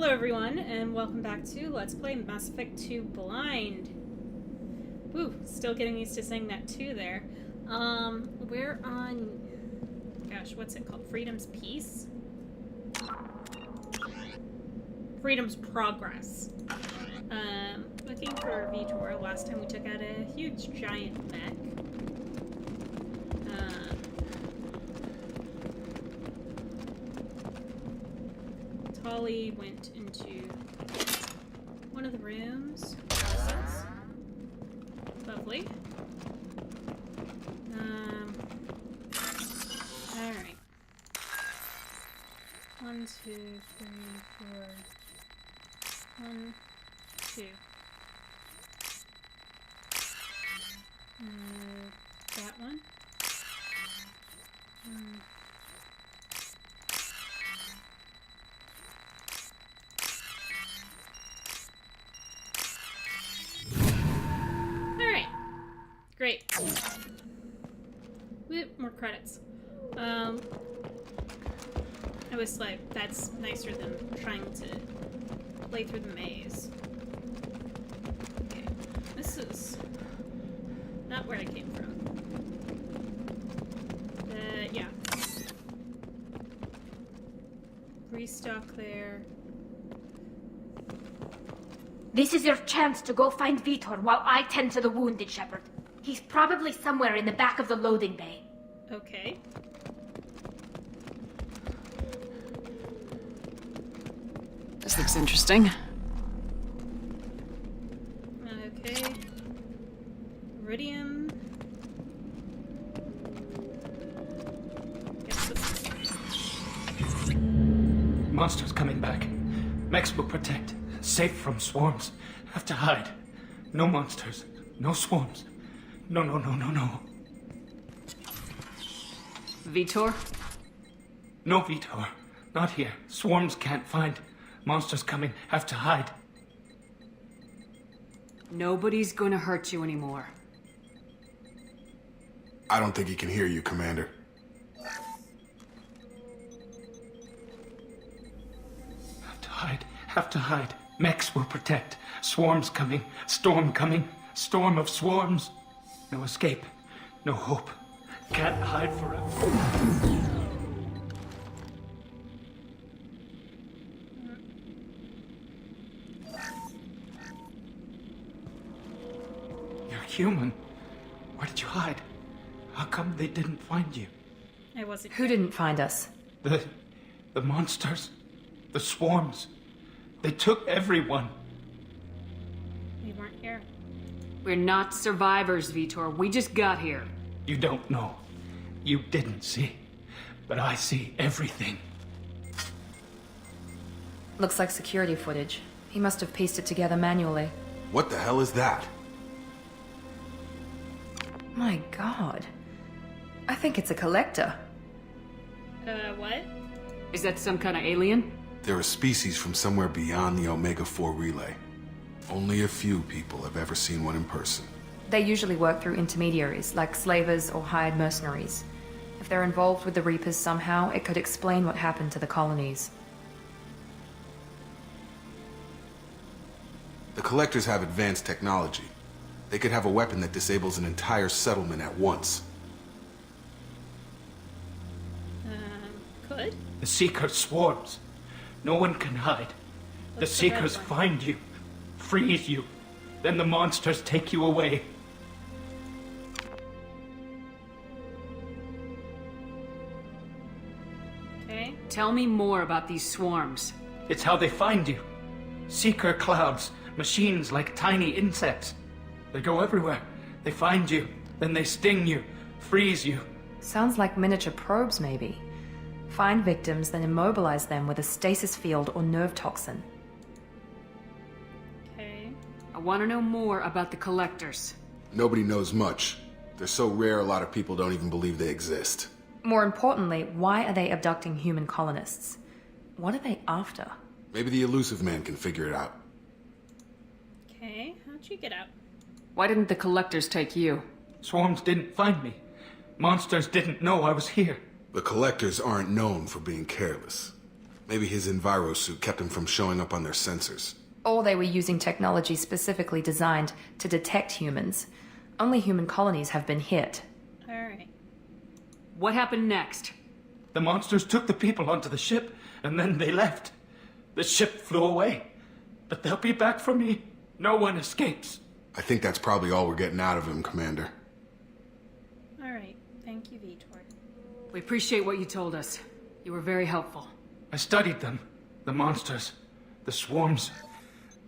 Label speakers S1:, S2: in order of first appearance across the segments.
S1: Hello everyone, and welcome back to Let's Play Mass Effect 2 Blind. Woo, still getting used to saying that 2 there. We're on... Gosh, what's it called? Freedom's Peace? Freedom's Progress. Looking for Vitor. Last time we took out a huge giant mech. Tali went into one of the rooms. Lovely. Alright. 1, 2, 3, 4. 1, 2. That one. Alright. Great. Whoop, more credits. I was like, that's nicer than trying to play through the maze. Okay. This is not where I came from. Yeah. Restock there.
S2: This is your chance to go find Vitor while I tend to the wounded, Shepard. He's probably somewhere in the back of the loading bay.
S1: Okay.
S3: This looks interesting.
S1: Okay. Iridium. Guess this is...
S4: Monsters coming back. Mechs will protect. Safe from swarms. Have to hide. No monsters. No swarms. No.
S3: Vitor?
S4: No Vitor. Not here. Swarms can't find. Monsters coming. Have to hide.
S3: Nobody's gonna hurt you anymore.
S5: I don't think he can hear you, Commander.
S4: Have to hide. Mechs will protect. Swarms coming. Storm coming. Storm of swarms. No escape. No hope. Can't hide forever. You're human. Where did you hide? How come they didn't find you?
S1: I wasn't...
S6: Who didn't find us?
S4: The monsters. The swarms. They took everyone.
S1: We weren't here.
S3: We're not survivors, Vitor. We just got here.
S4: You don't know. You didn't see. But I see everything.
S6: Looks like security footage. He must have pieced it together manually.
S5: What the hell is that?
S6: My god. I think it's a collector.
S1: What?
S3: Is that some kind of alien?
S5: They're a species from somewhere beyond the Omega-4 relay. Only a few people have ever seen one in person.
S6: They usually work through intermediaries, like slavers or hired mercenaries. If they're involved with the Reapers somehow, it could explain what happened to the colonies.
S5: The Collectors have advanced technology. They could have a weapon that disables an entire settlement at once.
S1: Could?
S4: The Seeker swarms. No one can hide. The
S1: What's the red
S4: Seekers
S1: one?
S4: find you, freeze you. Then the monsters take you away.
S1: Okay.
S3: Tell me more about these swarms.
S4: It's how they find you. Seeker clouds, machines like tiny insects. They go everywhere. They find you, then they sting you, freeze you.
S6: Sounds like miniature probes, maybe. Find victims, then immobilize them with a stasis field or nerve toxin.
S1: Okay.
S3: I want to know more about the Collectors.
S5: Nobody knows much. They're so rare a lot of people don't even believe they exist.
S6: More importantly, why are they abducting human colonists? What are they after?
S5: Maybe the elusive man can figure it out.
S1: Okay. How'd you get out?
S3: Why didn't the Collectors take you?
S4: Swarms didn't find me. Monsters didn't know I was here.
S5: The Collectors aren't known for being careless. Maybe his enviro suit kept him from showing up on their sensors.
S6: Or they were using technology specifically designed to detect humans. Only human colonies have been hit.
S1: Alright.
S3: What happened next?
S4: The monsters took the people onto the ship, and then they left. The ship flew away. But they'll be back for me. No one escapes.
S5: I think that's probably all we're getting out of him, Commander.
S1: Alright. Thank you, Vitor.
S3: We appreciate what you told us. You were very helpful.
S4: I studied them. The monsters. The swarms.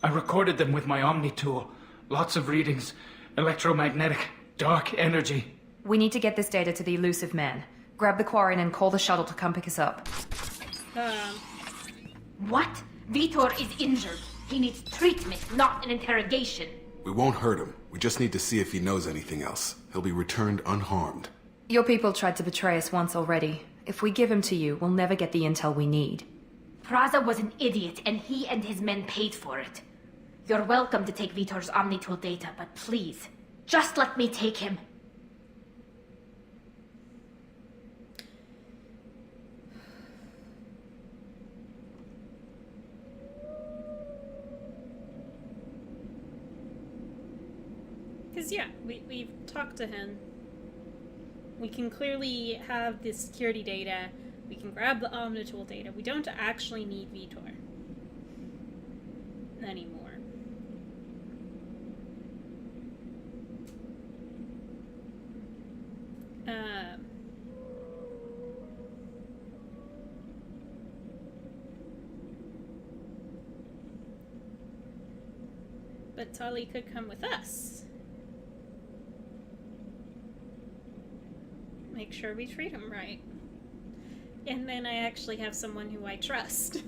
S4: I recorded them with my Omni tool. Lots of readings. Electromagnetic. Dark energy.
S6: We need to get this data to the elusive man. Grab the Quarian and call the shuttle to come pick us up.
S2: What? Vitor is injured. He needs treatment, not an interrogation.
S5: We won't hurt him. We just need to see if he knows anything else. He'll be returned unharmed.
S6: Your people tried to betray us once already. If we give him to you, we'll never get the intel we need.
S2: Praza was an idiot, and he and his men paid for it. You're welcome to take Vitor's Omnitool data, but please, just let me take him.
S1: Because, yeah, we've talked to him. We can clearly have the security data. We can grab the Omnitool data. We don't actually need Vitor anymore. But Tali could come with us. Make sure we treat him right. And then I actually have someone who I trust.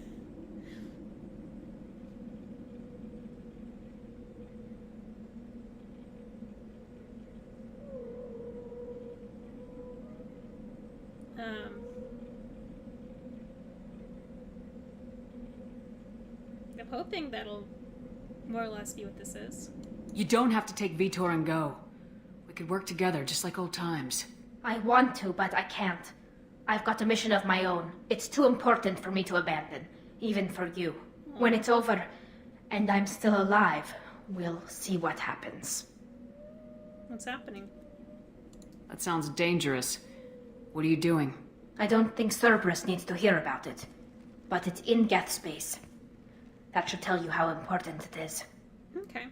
S1: I'm hoping that'll more or less be what this is.
S3: You don't have to take Vitor and go. We could work together, just like old times.
S2: I want to, but I can't. I've got a mission of my own. It's too important for me to abandon, even for you. When it's over, and I'm still alive, we'll see what happens.
S1: What's happening?
S3: That sounds dangerous. What are you doing?
S2: I don't think Cerberus needs to hear about it, but it's in Geth space. That should tell you how important it is.
S1: Okay.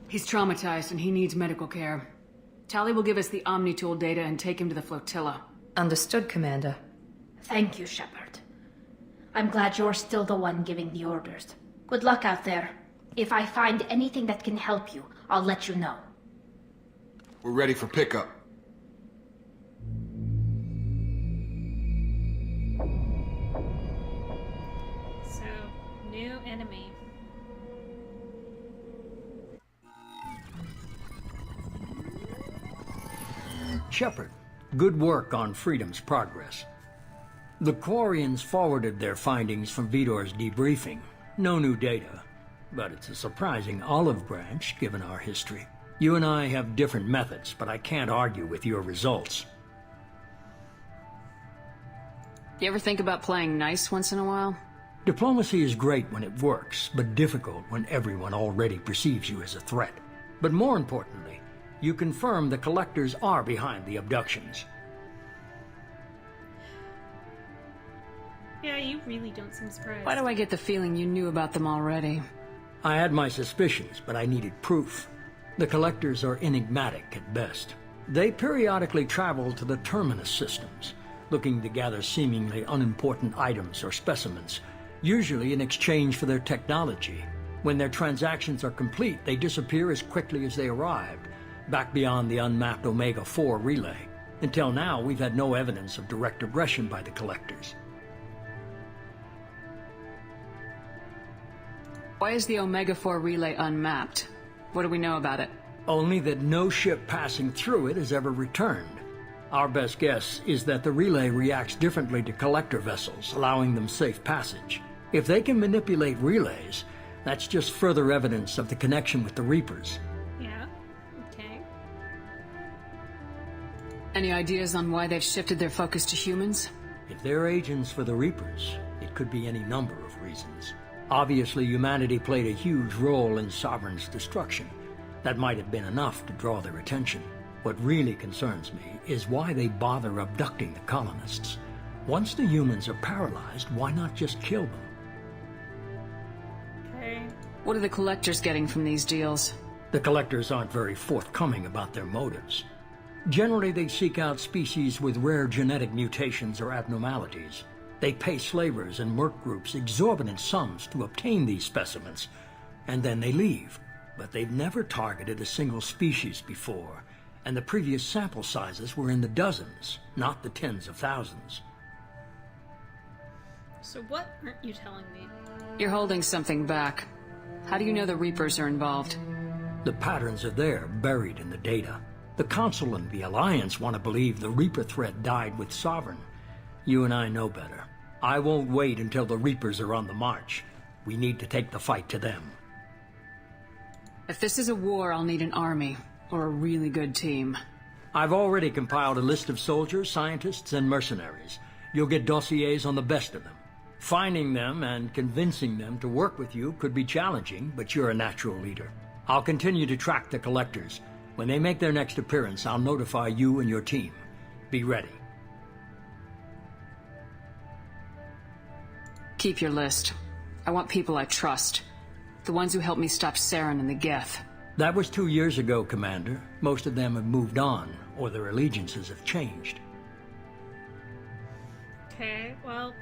S3: He's traumatized and he needs medical care. Tali will give us the Omnitool data and take him to the flotilla.
S6: Understood, Commander.
S2: Thank you, Shepard. I'm glad you're still the one giving the orders. Good luck out there. If I find anything that can help you, I'll let you know.
S5: We're ready for pickup.
S1: So, new enemy.
S7: Shepard, good work on Freedom's progress. The Quarians forwarded their findings from Vitor's debriefing. No new data, but it's a surprising olive branch given our history. You and I have different methods, but I can't argue with your results.
S3: You ever think about playing nice once in a while?
S7: Diplomacy is great when it works, but difficult when everyone already perceives you as a threat. But more importantly, you confirm the Collectors are behind the abductions.
S1: Yeah, you really don't seem surprised.
S3: Why do I get the feeling you knew about them already?
S7: I had my suspicions, but I needed proof. The Collectors are enigmatic at best. They periodically travel to the Terminus systems, looking to gather seemingly unimportant items or specimens, usually in exchange for their technology. When their transactions are complete, they disappear as quickly as they arrived, back beyond the unmapped Omega-4 relay. Until now, we've had no evidence of direct aggression by the Collectors.
S3: Why is the Omega-4 relay unmapped? What do we know about it?
S7: Only that no ship passing through it has ever returned. Our best guess is that the relay reacts differently to Collector vessels, allowing them safe passage. If they can manipulate relays, that's just further evidence of the connection with the Reapers.
S1: Yeah, okay.
S3: Any ideas on why they've shifted their focus to humans?
S7: If they're agents for the Reapers, it could be any number of reasons. Obviously, humanity played a huge role in Sovereign's destruction. That might have been enough to draw their attention. What really concerns me is why they bother abducting the colonists. Once the humans are paralyzed, why not just kill them?
S1: Okay.
S3: What are the collectors getting from these deals?
S7: The collectors aren't very forthcoming about their motives. Generally, they seek out species with rare genetic mutations or abnormalities. They pay slavers and merc groups exorbitant sums to obtain these specimens, and then they leave. But they've never targeted a single species before, and the previous sample sizes were in the dozens, not the tens of thousands.
S1: So what aren't you telling me?
S3: You're holding something back. How do you know the Reapers are involved?
S7: The patterns are there, buried in the data. The Council and the Alliance want to believe the Reaper threat died with Sovereign. You and I know better. I won't wait until the Reapers are on the march. We need to take the fight to them.
S3: If this is a war, I'll need an army, or a really good team.
S7: I've already compiled a list of soldiers, scientists, and mercenaries. You'll get dossiers on the best of them. Finding them and convincing them to work with you could be challenging, but you're a natural leader. I'll continue to track the collectors. When they make their next appearance, I'll notify you and your team. Be ready.
S3: Keep your list. I want people I trust. The ones who helped me stop Saren and the Geth.
S7: That was 2 years ago, Commander. Most of them have moved on, or their allegiances have changed.
S1: Okay, well...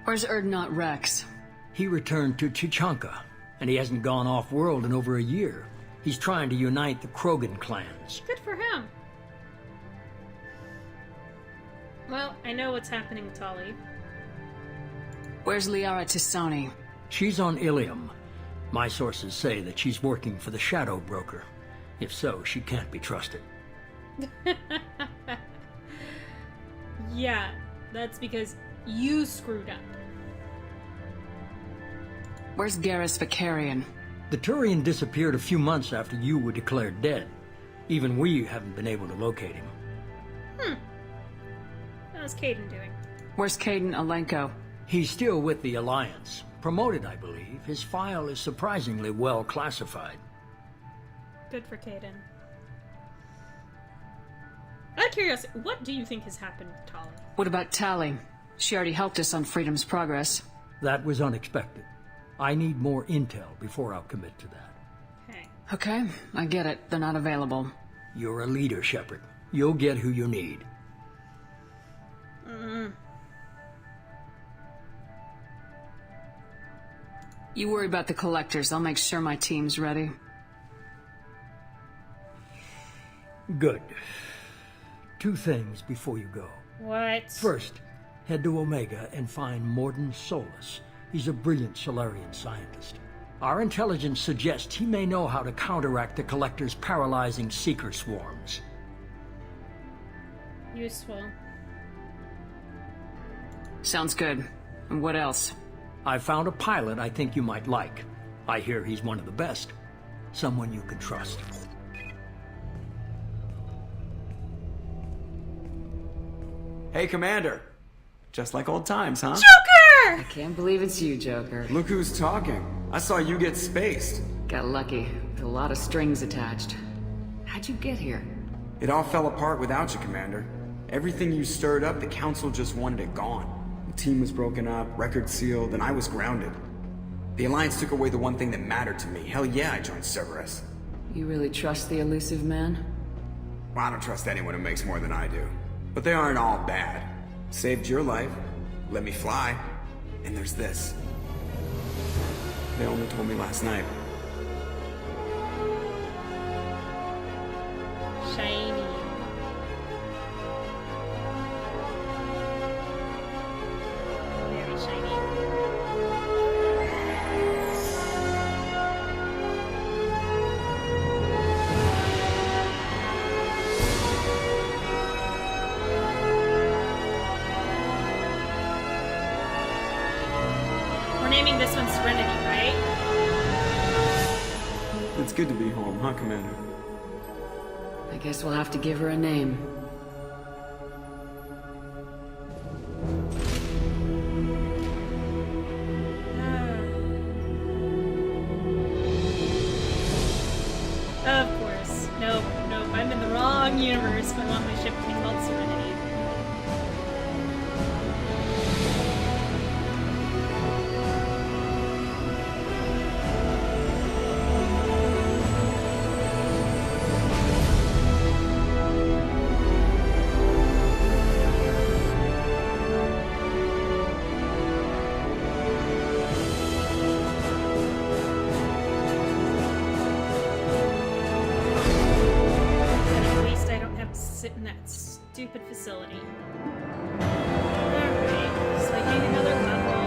S3: Where's Erdnot Rex?
S7: He returned to Chichanka, and he hasn't gone off-world in over a year. He's trying to unite the Krogan clans.
S1: Good for him. Well, I know what's happening with Tali.
S3: Where's Liara Tisani?
S7: She's on Ilium. My sources say that she's working for the Shadow Broker. If so, she can't be trusted.
S1: Yeah, that's because you screwed up.
S3: Where's Garrus Vicarian?
S7: The Turian disappeared a few months after you were declared dead. Even we haven't been able to locate him.
S1: How's Caden doing?
S3: Where's Caden Alenko?
S7: He's still with the Alliance. Promoted, I believe. His file is surprisingly well classified.
S1: Good for Caden. Out of curiosity, what do you think has happened with Tali?
S3: What about Tali? She already helped us on Freedom's Progress.
S7: That was unexpected. I need more intel before I'll commit to that.
S1: Okay.
S3: Okay, I get it. They're not available.
S7: You're a leader, Shepard. You'll get who you need.
S3: You worry about the collectors. I'll make sure my team's ready.
S7: Good. 2 things before you go.
S1: What?
S7: First, head to Omega and find Morden Solus. He's a brilliant Solarian scientist. Our intelligence suggests he may know how to counteract the Collector's paralyzing Seeker swarms.
S1: Useful.
S3: Sounds good. And what else?
S7: I found a pilot I think you might like. I hear he's one of the best. Someone you can trust.
S8: Hey, Commander. Just like old times, huh?
S1: Joker!
S9: I can't believe it's you, Joker.
S8: Look who's talking. I saw you get spaced.
S9: Got lucky, with a lot of strings attached. How'd you get here?
S8: It all fell apart without you, Commander. Everything you stirred up, the Council just wanted it gone. The team was broken up, record sealed, and I was grounded. The Alliance took away the one thing that mattered to me. Hell yeah, I joined Cerberus.
S9: You really trust the elusive man?
S8: Well, I don't trust anyone who makes more than I do. But they aren't all bad. Saved your life, let me fly, and there's this. They only told me last night.
S1: Shiny. Very shiny. We're naming this one Serenity, right?
S8: It's good to be home, huh, Commander?
S9: I guess we'll have to give her a name.
S1: Of course. Nope, I'm in the wrong universe if I want my ship to be called Serenity. Sit in that stupid facility. Alright, just like another level.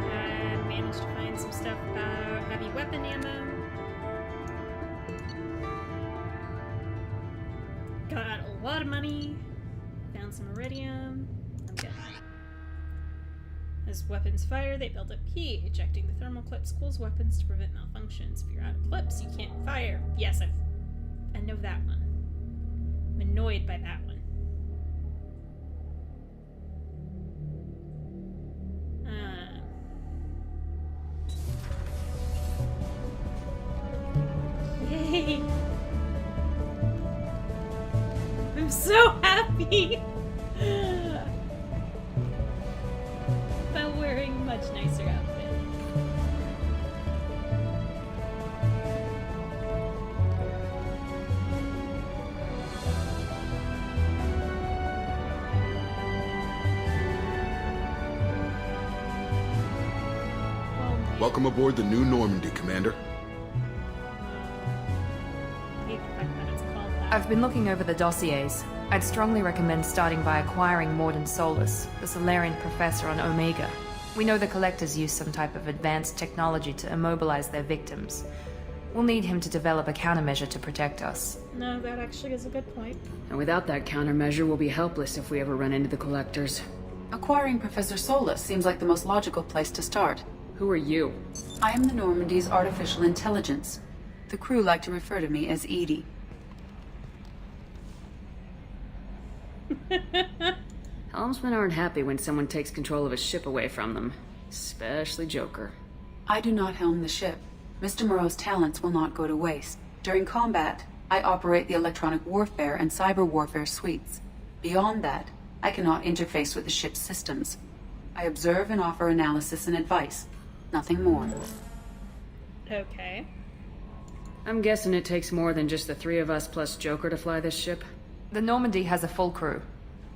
S1: I managed to find some stuff about heavy weapon ammo. Got a lot of money. Found some iridium. I'm good. As weapons fire, they build up heat. Ejecting the thermal clips cools weapons to prevent malfunctions. If you're out of clips, you can't fire. Yes, I know that one. I'm annoyed by that one. Yay! I'm so happy! About wearing a much nicer outfit.
S5: Welcome aboard the new Normandy, Commander.
S6: I've been looking over the dossiers. I'd strongly recommend starting by acquiring Morden Solus, the Solarian professor on Omega. We know the Collectors use some type of advanced technology to immobilize their victims. We'll need him to develop a countermeasure to protect us.
S1: No, that actually is a good point.
S9: And without that countermeasure, we'll be helpless if we ever run into the Collectors.
S10: Acquiring Professor Solus seems like the most logical place to start.
S9: Who are you?
S10: I am the Normandy's artificial intelligence. The crew like to refer to me as Edie.
S9: Helmsmen aren't happy when someone takes control of a ship away from them. Especially Joker.
S10: I do not helm the ship. Mr. Moreau's talents will not go to waste. During combat, I operate the electronic warfare and cyber warfare suites. Beyond that, I cannot interface with the ship's systems. I observe and offer analysis and advice. Nothing more.
S1: Okay.
S9: I'm guessing it takes more than just the three of us plus Joker to fly this ship.
S6: The Normandy has a full crew.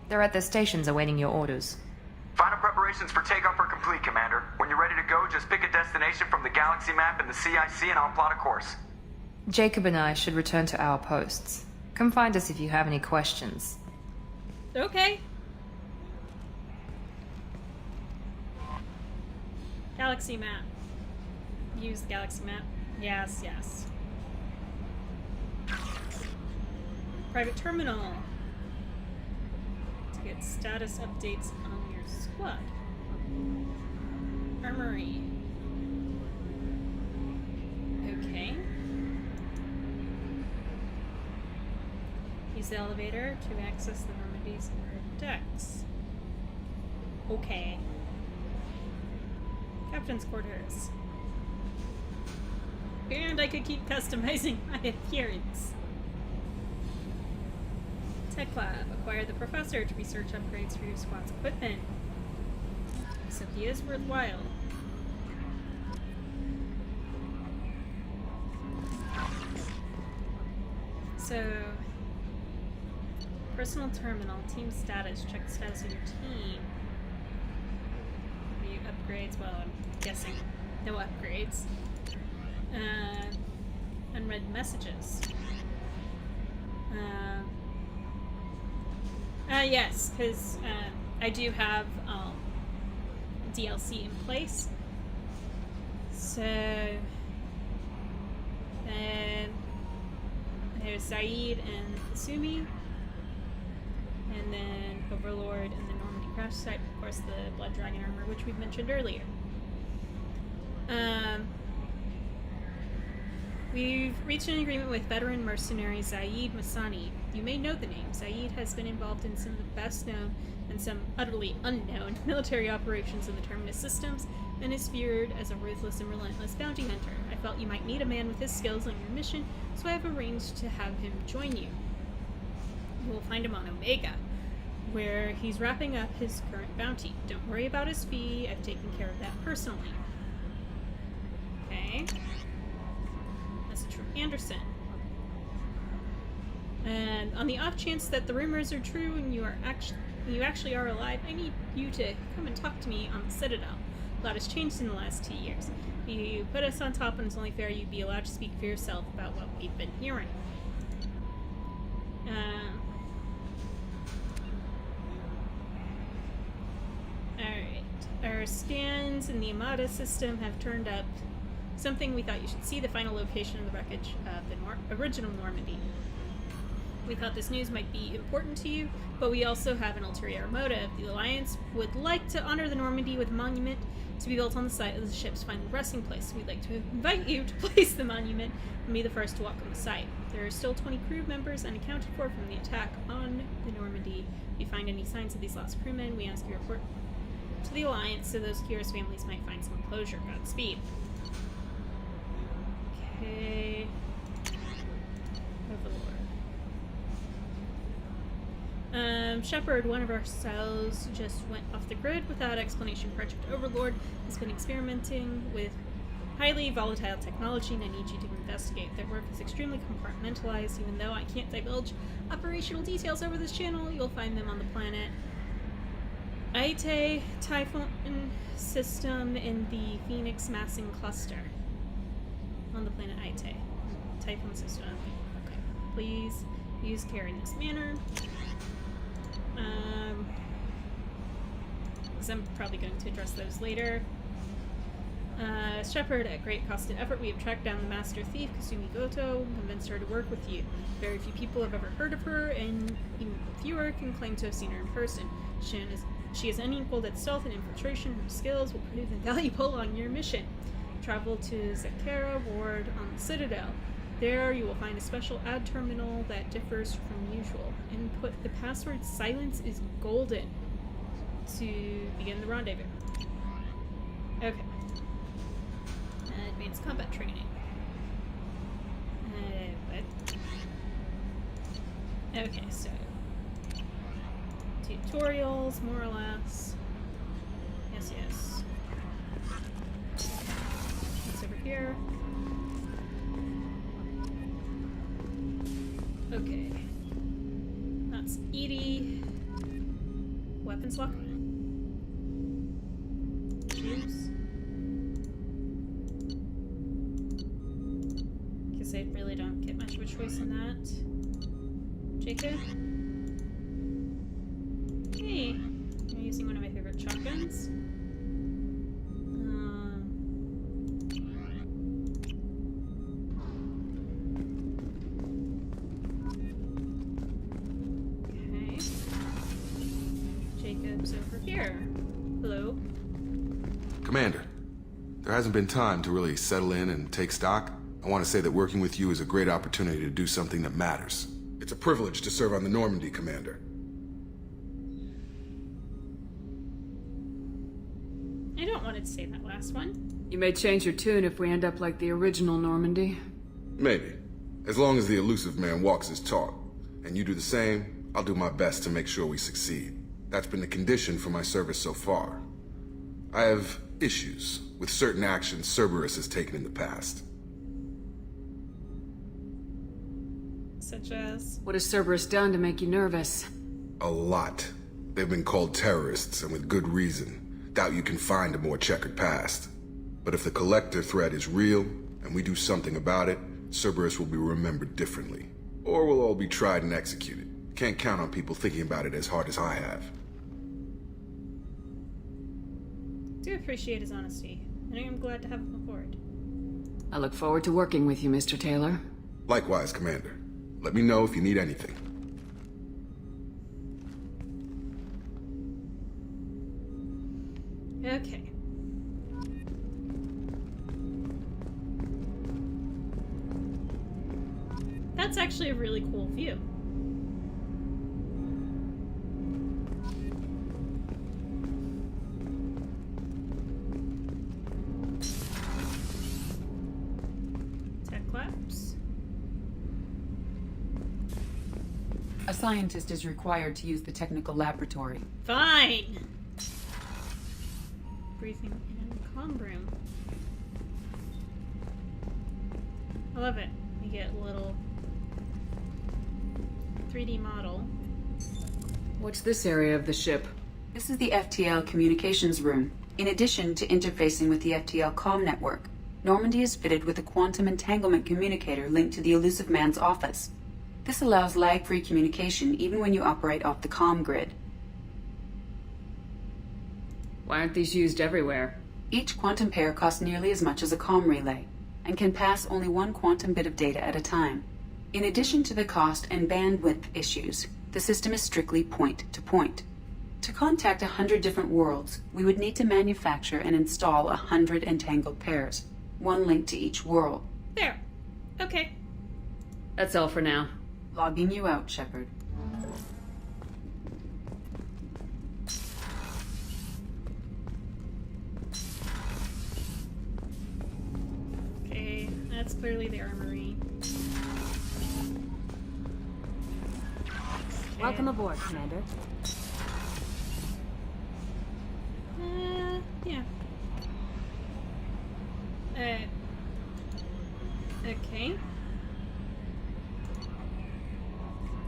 S6: They're at their stations awaiting your orders.
S11: Final preparations for takeoff are complete, Commander. When you're ready to go, just pick a destination from the galaxy map and the CIC and I'll plot a course.
S6: Jacob and I should return to our posts. Come find us if you have any questions.
S1: Okay. Galaxy map. Use the galaxy map. Yes, yes. Private terminal. To get status updates on your squad. Armory. Okay. Use the elevator to access the Normandy's decks. Okay. Captain's quarters. And I could keep customizing my appearance. Tech lab. Acquire the professor to research upgrades for your squad's equipment. So he is worthwhile. So, personal terminal, team status, check the status of your team. Review upgrades, well, I'm guessing no upgrades. Unread messages. Yes, because I do have DLC in place. So, then there's Saeed and Sumi, and then Overlord and the Normandy crash site, of course the Blood Dragon armor, which we've mentioned earlier. We've reached an agreement with veteran mercenary Zaid Masani. You may know the name. Zaid has been involved in some of the best known and some utterly unknown military operations in the Terminus systems, and is feared as a ruthless and relentless bounty hunter. I felt you might need a man with his skills on your mission, so I have arranged to have him join you. You will find him on Omega, where he's wrapping up his current bounty. Don't worry about his fee. I've taken care of that personally. Okay. Message from Anderson. And on the off chance that the rumors are true and you actually are alive, I need you to come and talk to me on the Citadel. A lot has changed in the last 2 years. You put us on top, and it's only fair you'd be allowed to speak for yourself about what we've been hearing. Alright. Our scans in the Amada system have turned up something we thought you should see: the final location of the wreckage of the original Normandy. We thought this news might be important to you, but we also have an ulterior motive. The Alliance would like to honor the Normandy with a monument to be built on the site of the ship's final resting place. We'd like to invite you to place the monument and be the first to walk on the site. There are still 20 crew members unaccounted for from the attack on the Normandy. If you find any signs of these lost crewmen, we ask you to report to the Alliance so those curious families might find some closure. Godspeed. Okay. Overlord. Shepard, one of our cells, just went off the grid without explanation. Project Overlord has been experimenting with highly volatile technology, and I need you to investigate. Their work is extremely compartmentalized. Even though I can't divulge operational details over this channel, you'll find them on the planet Aite Typhon system in the Phoenix Massing Cluster. On the planet Aite. Typhon system. Okay. Please use care in this manner. Because I'm probably going to address those later. Shepard, at great cost and effort, we have tracked down the master thief, Kasumi Goto, and convinced her to work with you. Very few people have ever heard of her, and even fewer can claim to have seen her in person. She is unequaled at stealth and infiltration. Her skills will prove invaluable on your mission. Travel to Zakara Ward on the Citadel. There you will find a special ad terminal that differs from usual. Input the password "silence is golden" to begin the rendezvous. Okay. Advanced combat training. What? Okay, so tutorials, more or less. Yes, yes. What's over here? Okay. That's Edie. Weapons lock. Choose. Guess I really don't get much of a choice in that. Jacob? Hey. I'm using one of my favorite shotguns. Over here. Hello.
S5: Commander, there hasn't been time to really settle in and take stock. I want to say that working with you is a great opportunity to do something that matters. It's a privilege to serve on the Normandy, Commander.
S1: I don't want to say that last one.
S3: You may change your tune if we end up like the original Normandy.
S5: Maybe. As long as the elusive man walks his talk, and you do the same, I'll do my best to make sure we succeed. That's been the condition for my service so far. I have issues with certain actions Cerberus has taken in the past.
S1: Such as?
S3: What has Cerberus done to make you nervous?
S5: A lot. They've been called terrorists, and with good reason. Doubt you can find a more checkered past. But if the Collector threat is real, and we do something about it, Cerberus will be remembered differently. Or we'll all be tried and executed. Can't count on people thinking about it as hard as I have.
S1: I do appreciate his honesty, and I am glad to have him aboard.
S3: I look forward to working with you, Mr. Taylor.
S5: Likewise, Commander. Let me know if you need anything.
S1: Okay. That's actually a really cool view. Tech labs.
S10: A scientist is required to use the technical laboratory.
S1: Fine. Briefing in comm room. I love it. You get a little 3D model.
S3: What's this area of the ship?
S10: This is the FTL communications room. In addition to interfacing with the FTL comm network, Normandy is fitted with a quantum entanglement communicator linked to the Elusive Man's office. This allows lag-free communication even when you operate off the comm grid.
S3: Why aren't these used everywhere?
S10: Each quantum pair costs nearly as much as a comm relay, and can pass only one quantum bit of data at a time. In addition to the cost and bandwidth issues, the system is strictly point-to-point. To contact 100 different worlds, we would need to manufacture and install 100 entangled pairs, one link to each world.
S1: There. Okay.
S3: That's all for now.
S10: Logging you out, Shepard.
S1: Okay, that's clearly the armory.
S12: Welcome aboard, Commander.
S1: Yeah. Okay.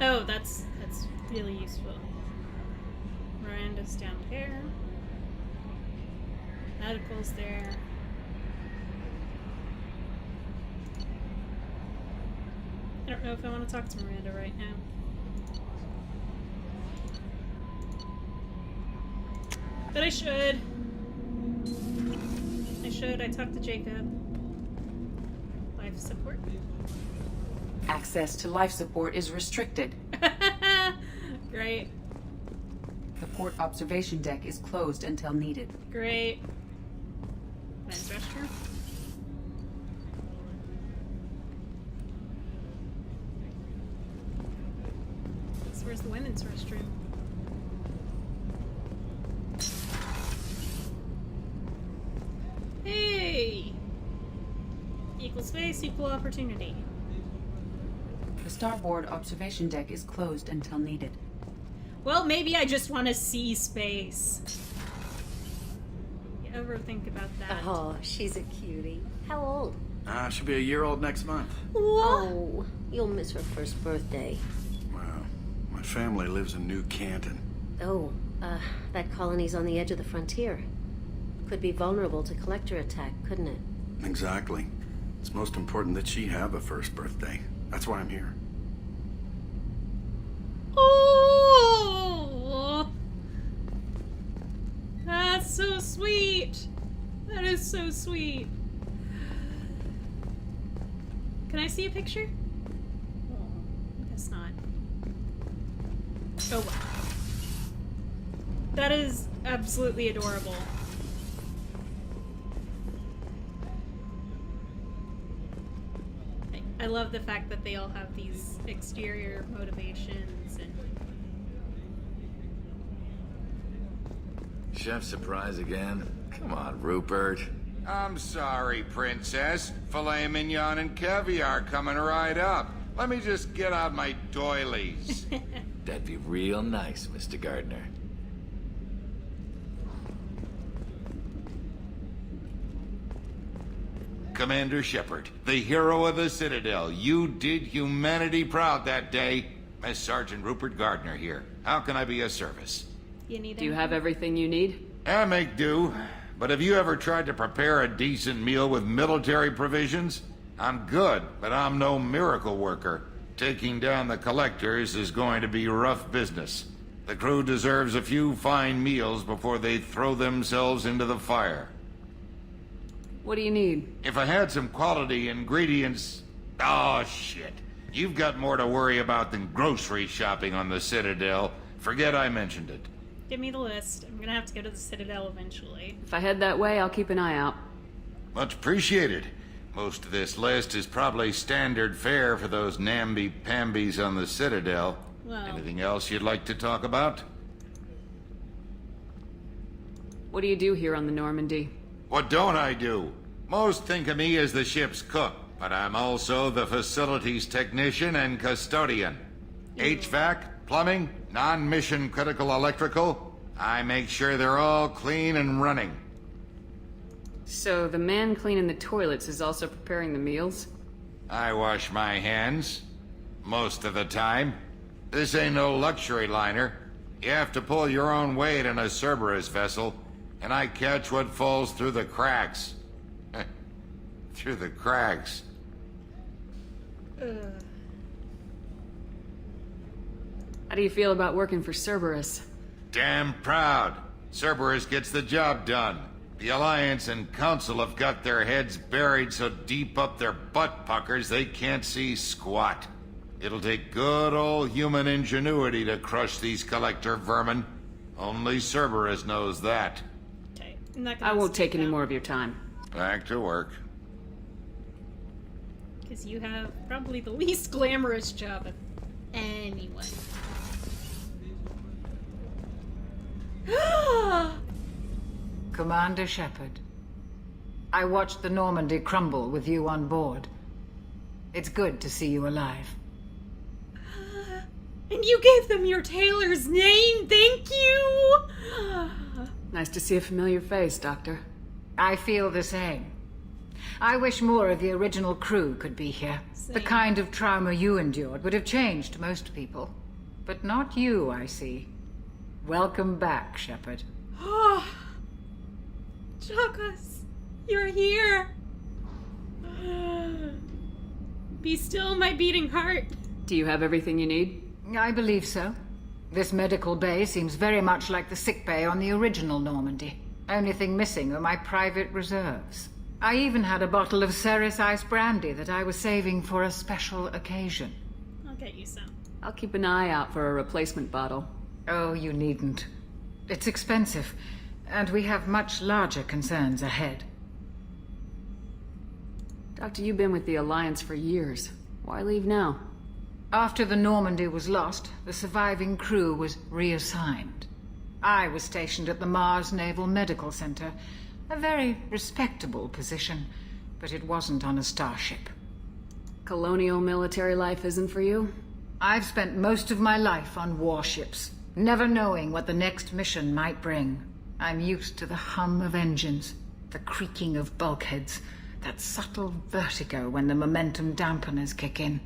S1: Oh, that's really useful. Miranda's down there. Medical's there. I don't know if I want to talk to Miranda right now. But I should. I talked to Jacob. Life support.
S10: Access to life support is restricted.
S1: Great.
S10: The port observation deck is closed until needed.
S1: Great. Men's restroom. So where's the women's restroom? Hey! Equal space, equal opportunity.
S10: The starboard observation deck is closed until needed.
S1: Well, maybe I just want to see space. You ever think about that?
S12: Oh, she's a cutie. How old?
S13: She'll be a year old next month.
S1: What?
S12: Oh, you'll miss her first birthday.
S13: Wow. My family lives in New Canton.
S12: Oh, that colony's on the edge of the frontier. Could be vulnerable to collector attack, couldn't it?
S13: Exactly. It's most important that she have a first birthday. That's why I'm here.
S1: Oh, that's so sweet. That is so sweet. Can I see a picture? I guess not. Oh, wow. That is absolutely adorable. I love the fact that they all have these exterior motivations and...
S14: Chef surprise again? Come on, Rupert.
S15: I'm sorry, Princess. Filet mignon and caviar coming right up. Let me just get out my doilies.
S14: That'd be real nice, Mr. Gardner.
S15: Commander Shepard, the hero of the Citadel. You did humanity proud that day. Miss Sergeant Rupert Gardner here. How can I be of service?
S1: You need
S3: Do you have everything you need?
S15: I make do. But have you ever tried to prepare a decent meal with military provisions? I'm good, but I'm no miracle worker. Taking down the collectors is going to be rough business. The crew deserves a few fine meals before they throw themselves into the fire.
S3: What do you need?
S15: If I had some quality ingredients... Oh, shit. You've got more to worry about than grocery shopping on the Citadel. Forget I mentioned it.
S1: Give me the list. I'm gonna have to go to the Citadel eventually.
S3: If I head that way, I'll keep an eye out.
S15: Much appreciated. Most of this list is probably standard fare for those namby-pambies on the Citadel.
S1: Well.
S15: Anything else you'd like to talk about?
S3: What do you do here on the Normandy?
S15: What don't I do? Most think of me as the ship's cook, but I'm also the facilities technician and custodian. HVAC, plumbing, non-mission critical electrical. I make sure they're all clean and running.
S3: So the man cleaning the toilets is also preparing the meals?
S15: I wash my hands. Most of the time. This ain't no luxury liner. You have to pull your own weight in a Cerberus vessel, and I catch what falls through the cracks. Through the cracks.
S3: How do you feel about working for Cerberus?
S15: Damn proud. Cerberus gets the job done. The Alliance and Council have got their heads buried so deep up their butt puckers they can't see squat. It'll take good old human ingenuity to crush these collector vermin. Only Cerberus knows that.
S1: Okay.
S3: I won't take any more of your time.
S15: Back to work.
S1: Because you have probably the least glamorous job of anyone.
S16: Commander Shepard, I watched the Normandy crumble with you on board. It's good to see you alive.
S1: And you gave them your tailor's name, thank you!
S3: Nice to see a familiar face, Doctor.
S16: I feel the same. I wish more of the original crew could be here.
S1: Same.
S16: The kind of trauma you endured would have changed most people. But not you, I see. Welcome back, Shepard.
S1: Chakas, you're here. Be still, my beating heart.
S3: Do you have everything you need?
S16: I believe so. This medical bay seems very much like the sick bay on the original Normandy. Only thing missing are my private reserves. I even had a bottle of Ceres Ice brandy that I was saving for a special occasion.
S1: I'll get you some.
S3: I'll keep an eye out for a replacement bottle.
S16: Oh, you needn't. It's expensive, and we have much larger concerns ahead.
S3: Doctor, you've been with the Alliance for years. Why leave now?
S16: After the Normandy was lost, the surviving crew was reassigned. I was stationed at the Mars Naval Medical Center, a very respectable position, but it wasn't on a starship.
S3: Colonial military life isn't for you?
S16: I've spent most of my life on warships, never knowing what the next mission might bring. I'm used to the hum of engines, the creaking of bulkheads, that subtle vertigo when the momentum dampeners kick in.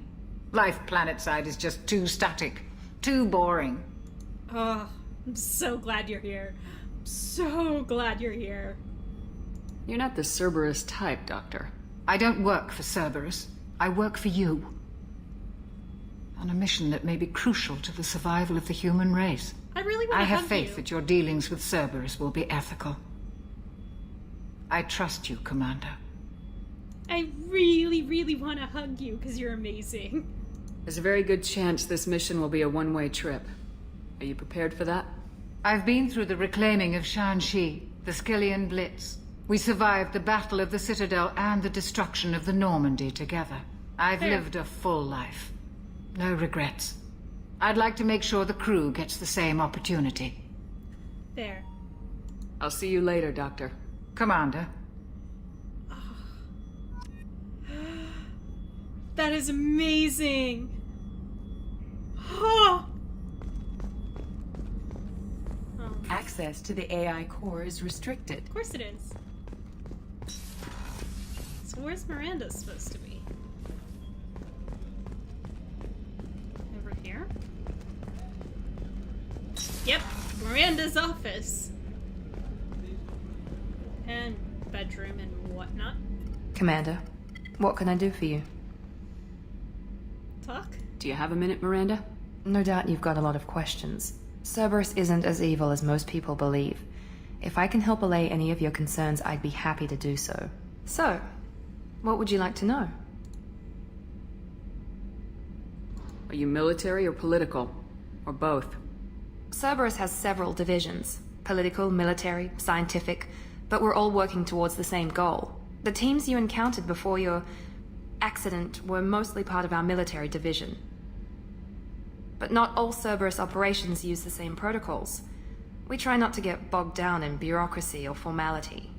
S16: Life planetside is just too static, too boring.
S1: Oh, I'm so glad you're here. I'm so glad you're here.
S3: You're not the Cerberus type, Doctor.
S16: I don't work for Cerberus. I work for you. On a mission that may be crucial to the survival of the human race.
S1: I really want to
S16: I have
S1: hug
S16: faith
S1: you.
S16: that your dealings with Cerberus will be ethical. I trust you, Commander.
S1: I really, really want to hug you because you're amazing.
S3: There's a very good chance this mission will be a one-way trip. Are you prepared for that?
S16: I've been through the reclaiming of Shanxi, the Skillian Blitz. We survived the Battle of the Citadel and the destruction of the Normandy together. I've lived a full life. No regrets. I'd like to make sure the crew gets the same opportunity.
S1: There.
S3: I'll see you later, Doctor.
S16: Commander.
S1: That is amazing. Oh.
S17: Access to the AI core is restricted.
S1: Of course it is. So where's Miranda supposed to be? Over here? Yep, Miranda's office. And bedroom and whatnot.
S6: Commander, what can I do for you?
S1: Talk?
S3: Do you have a minute, Miranda?
S6: No doubt you've got a lot of questions. Cerberus isn't as evil as most people believe. If I can help allay any of your concerns, I'd be happy to do so. So, what would you like to know?
S3: Are you military or political? Or both?
S6: Cerberus has several divisions. Political, military, scientific, but we're all working towards the same goal. The teams you encountered before your accident were mostly part of our military division. But not all Cerberus operations use the same protocols. We try not to get bogged down in bureaucracy or formality.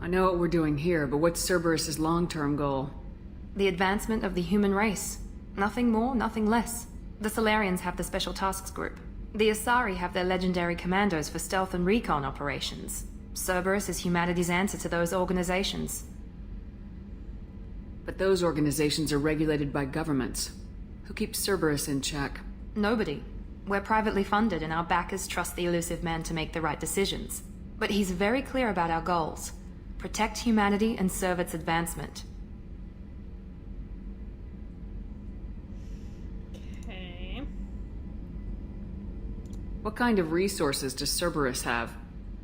S3: I know what we're doing here, but what's Cerberus's long-term goal?
S6: The advancement of the human race. Nothing more, nothing less. The Solarians have the Special Tasks Group. The Asari have their legendary commandos for stealth and recon operations. Cerberus is humanity's answer to those organizations.
S3: But those organizations are regulated by governments. Who keeps Cerberus in check?
S6: Nobody. We're privately funded and our backers trust the elusive man to make the right decisions. But he's very clear about our goals. Protect humanity and serve its advancement.
S1: Okay.
S3: What kind of resources does Cerberus have?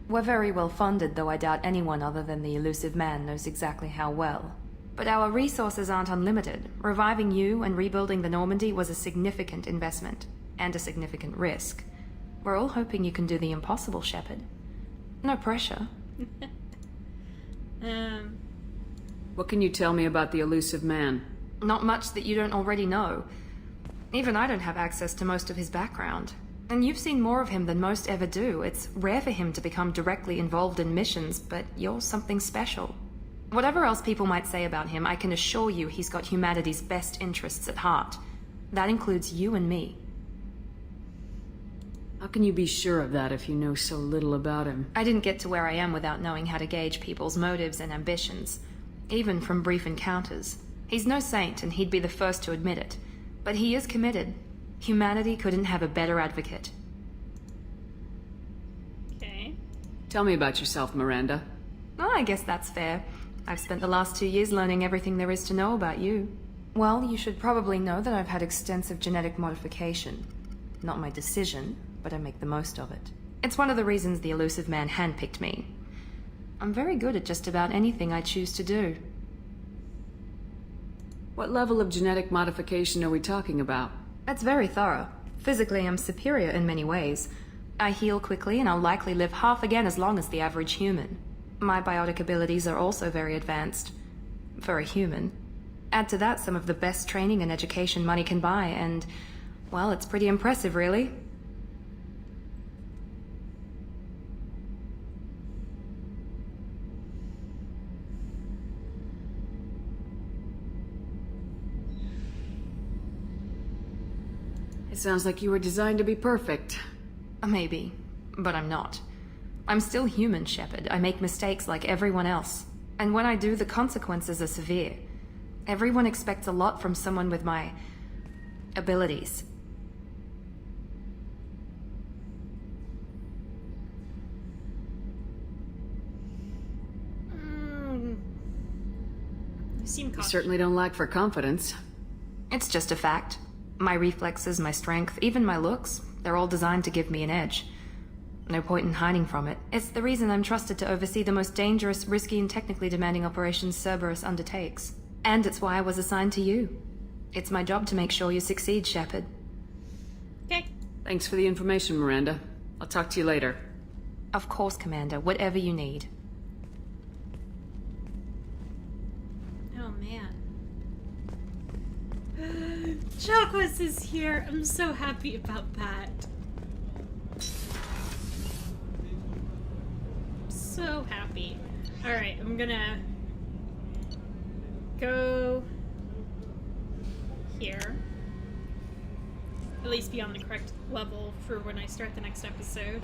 S6: We're very well funded, though I doubt anyone other than the elusive man knows exactly how well. But our resources aren't unlimited. Reviving you and rebuilding the Normandy was a significant investment, and a significant risk. We're all hoping you can do the impossible, Shepard. No pressure.
S3: What can you tell me about the elusive man?
S6: Not much that you don't already know. Even I don't have access to most of his background. And you've seen more of him than most ever do. It's rare for him to become directly involved in missions, but you're something special. Whatever else people might say about him, I can assure you he's got humanity's best interests at heart. That includes you and me.
S3: How can you be sure of that if you know so little about him?
S6: I didn't get to where I am without knowing how to gauge people's motives and ambitions, even from brief encounters. He's no saint, and he'd be the first to admit it. But he is committed. Humanity couldn't have a better advocate.
S1: Okay.
S3: Tell me about yourself, Miranda.
S6: Oh, I guess that's fair. I've spent the last 2 years learning everything there is to know about you. Well, you should probably know that I've had extensive genetic modification. Not my decision, but I make the most of it. It's one of the reasons the elusive man handpicked me. I'm very good at just about anything I choose to do.
S3: What level of genetic modification are we talking about?
S6: That's very thorough. Physically, I'm superior in many ways. I heal quickly, and I'll likely live half again as long as the average human. My biotic abilities are also very advanced. For a human. Add to that some of the best training and education money can buy, and, well, it's pretty impressive, really.
S3: It sounds like you were designed to be perfect.
S6: Maybe, but I'm not. I'm still human, Shepard. I make mistakes like everyone else. And when I do, the consequences are severe. Everyone expects a lot from someone with my abilities.
S1: You seem
S3: You
S1: cautious.
S3: certainly don't lack for confidence.
S6: It's just a fact. My reflexes, my strength, even my looks, they're all designed to give me an edge. No point in hiding from it. It's the reason I'm trusted to oversee the most dangerous, risky, and technically demanding operations Cerberus undertakes. And it's why I was assigned to you. It's my job to make sure you succeed, Shepard.
S1: Okay.
S3: Thanks for the information, Miranda. I'll talk to you later.
S6: Of course, Commander. Whatever you need.
S1: Oh, man. Jacquez is here. I'm so happy about that. So happy. Alright, I'm gonna go here. At least be on the correct level for when I start the next episode.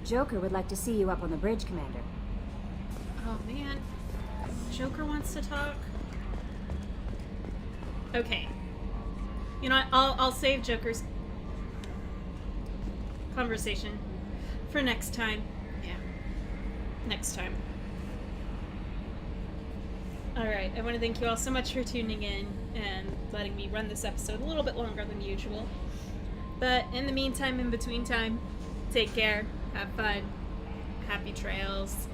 S18: Joker would like to see you up on the bridge, Commander.
S1: Oh man. Joker wants to talk? Okay. You know what? I'll save Joker's conversation for next time. Yeah. Next time. Alright, I want to thank you all so much for tuning in and letting me run this episode a little bit longer than usual. But in the meantime, in between time, take care, have fun, happy trails.